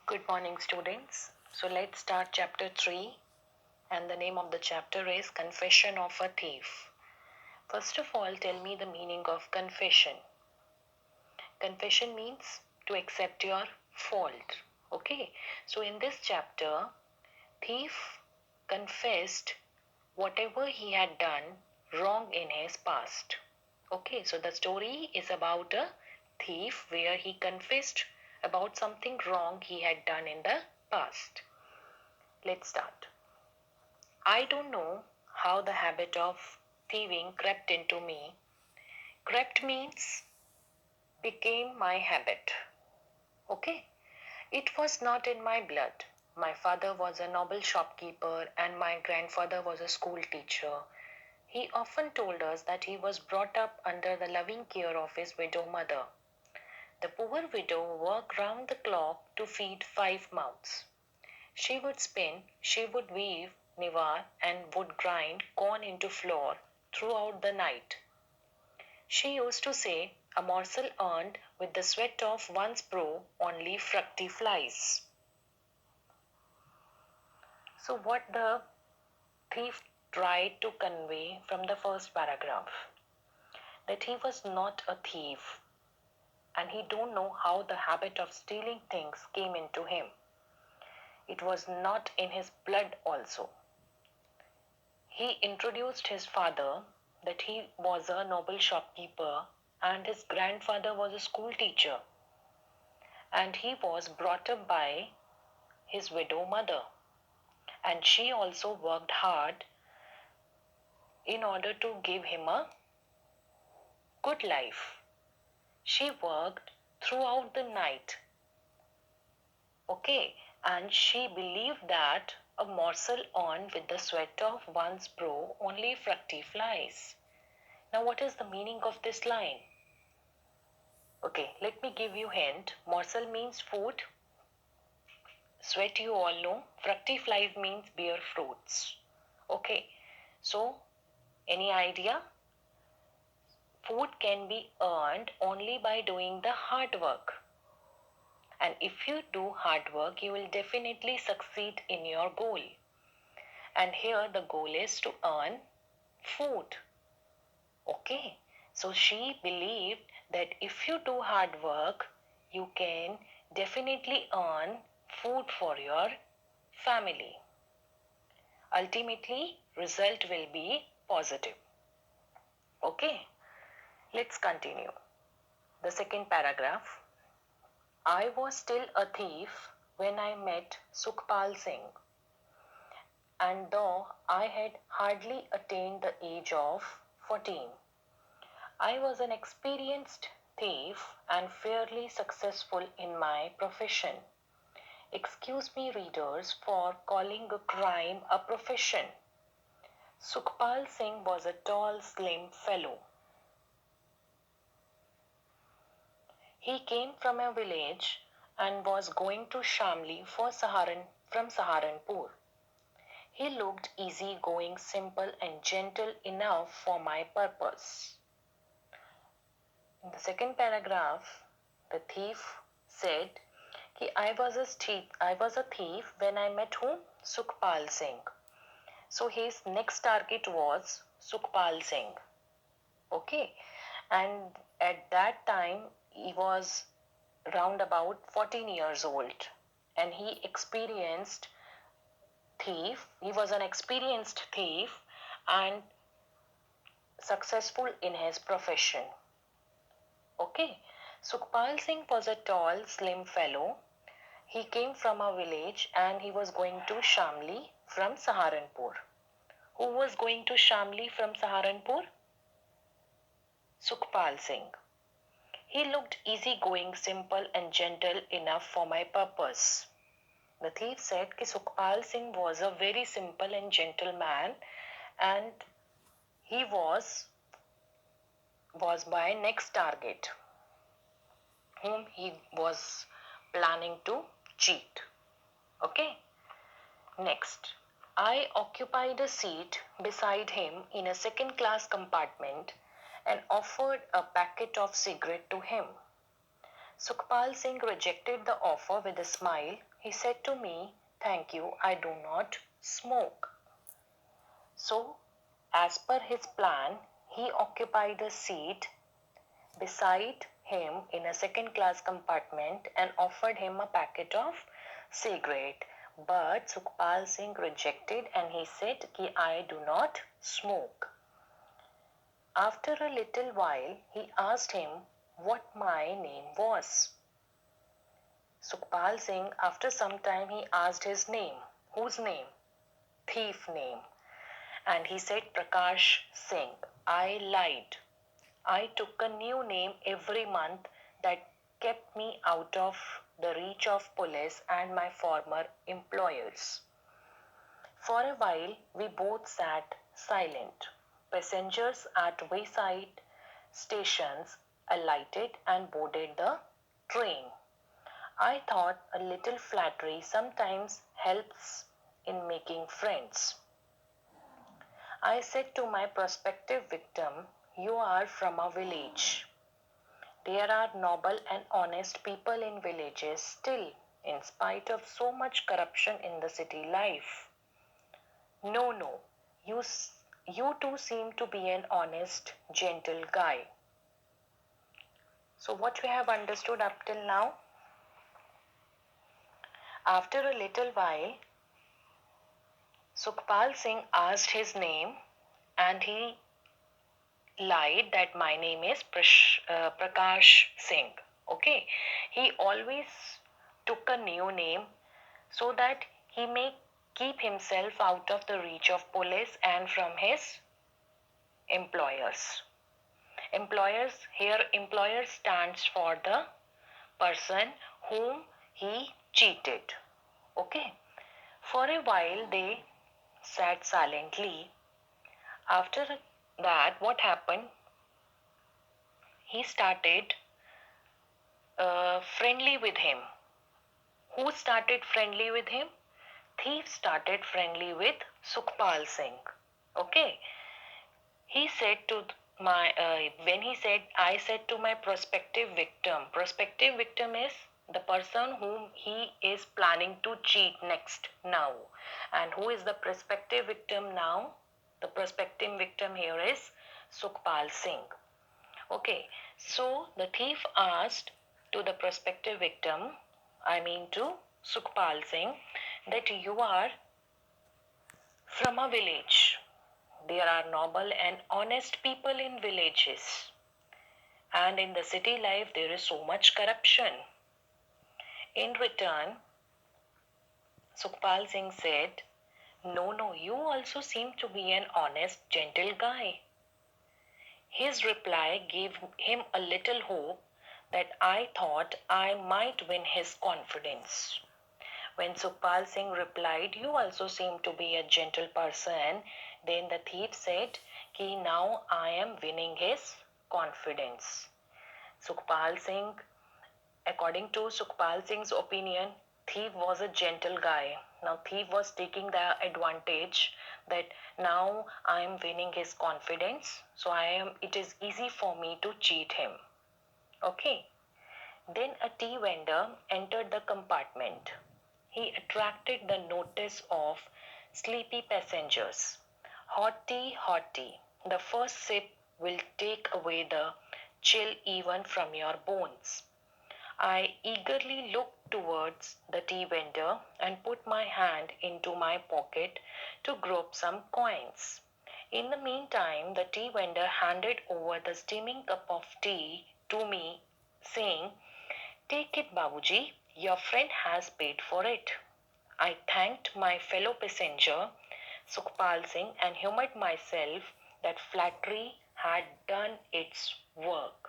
Good morning, students. So let's start chapter 3, and the name of the chapter is Confession of a Thief. First of all, tell me the meaning of confession. Confession means to accept your fault. Okay, so in this chapter, thief confessed whatever he had done wrong in his past. Okay, so the story is about a thief where he confessed about something wrong he had done in the past. Let's start. I don't know how the habit of thieving crept into me. Crept means became my habit. Okay? It was not in my blood. My father was a noble shopkeeper and my grandfather was a school teacher. He often told us that he was brought up under the loving care of his widow mother. The poor widow worked round the clock to feed 5 mouths. She would spin, she would weave, nivar, and would grind corn into flour throughout the night. She used to say, a morsel earned with the sweat of one's brow only fructifies. So, what the thief tried to convey from the first paragraph? That he was not a thief and he don't know how the habit of stealing things came into him. It was not in his blood also. He introduced his father that he was a noble shopkeeper and his grandfather was a school teacher and he was brought up by his widow mother and she also worked hard in order to give him a good life. She worked throughout the night. Okay, and she believed that a morsel earned with the sweat of one's brow only fructifies. Now, what is the meaning of this line? Okay, let me give you hint. Morsel means food. Sweat you all know. Fructiflies means bear fruits. Okay, so any idea? Food can be earned only by doing the hard work. And if you do hard work, you will definitely succeed in your goal. And here the goal is to earn food. Okay, so she believed that if you do hard work, you can definitely earn food for your family. Ultimately, result will be positive. Okay, let's continue. The second paragraph. I was still a thief when I met Sukhpal Singh, and though I had hardly attained the age of 14, I was an experienced thief and fairly successful in my profession. Excuse me, readers, for calling a crime a profession. Sukhpal Singh was a tall, slim fellow. He came from a village and was going to Shamli from Saharanpur. He looked easy-going, simple and gentle enough for my purpose. In the second paragraph, the thief said कि I was a thief when I met whom? Sukhpal Singh. So his next target was Sukhpal Singh. Okay. And at that time he was round about 14 years old and he was an experienced thief and successful in his profession. Okay. Sukhpal Singh was a tall, slim fellow. He came from a village and he was going to Shamli from Saharanpur. Who was going to Shamli from Saharanpur? Sukhpal Singh. He looked easy-going, simple and gentle enough for my purpose. The thief said that Sukhpal Singh was a very simple and gentle man and he was my next target whom he was planning to cheat. Okay. Next, I occupied a seat beside him in a second-class compartment and offered a packet of cigarette to him. Sukhpal Singh rejected the offer with a smile. He said to me, "Thank you, I do not smoke." So, as per his plan, he occupied a seat beside him in a second class compartment and offered him a packet of cigarette. But Sukhpal Singh rejected and he said कि I do not smoke. After a little while, he asked him what my name was. Sukhpal Singh, after some time, he asked his name. Whose name? Thief name. And he said Prakash Singh. I lied. I took a new name every month that kept me out of the reach of police and my former employers. For a while, we both sat silent. Passengers at wayside stations alighted and boarded the train. I thought a little flattery sometimes helps in making friends. I said to my prospective victim, "You are from a village. There are noble and honest people in villages still, in spite of so much corruption in the city life." "No, no, you too seem to be an honest, gentle guy." So, what we have understood up till now? After a little while, Sukhpal Singh asked his name and he lied that my name is Prakash Singh. Okay, he always took a new name so that he may keep himself out of the reach of police and from his employers. Employer stands for the person whom he cheated. Okay, for a while they sat silently. After that, what happened? He started friendly with him. Who started friendly with him? Thief started friendly with Sukhpal Singh. Okay. He said to when he said, I said to my prospective victim is the person whom he is planning to cheat next now. And who is the prospective victim now? The prospective victim here is Sukhpal Singh. Okay, so the thief asked to the prospective victim, I mean to Sukhpal Singh, that you are from a village. There are noble and honest people in villages. And in the city life, there is so much corruption. In return, Sukhpal Singh said, "No, no, you also seem to be an honest, gentle guy." His reply gave him a little hope that I thought I might win his confidence. When Sukhpal Singh replied, "You also seem to be a gentle person," then the thief said, "Ki now I am winning his confidence." Sukhpal Singh, according to Sukhpal Singh's opinion, thief was a gentle guy. Now thief was taking the advantage that now I am winning his confidence, so it is easy for me to cheat him. Okay. Then a tea vendor entered the compartment. He attracted the notice of sleepy passengers. "Hot tea, hot tea. The first sip will take away the chill even from your bones." I eagerly looked towards the tea vendor and put my hand into my pocket to grab some coins. In the meantime, the tea vendor handed over the steaming cup of tea to me, saying, "Take it, Babuji. Your friend has paid for it." I thanked my fellow passenger, Sukhpal Singh, and humoured myself that flattery had done its work.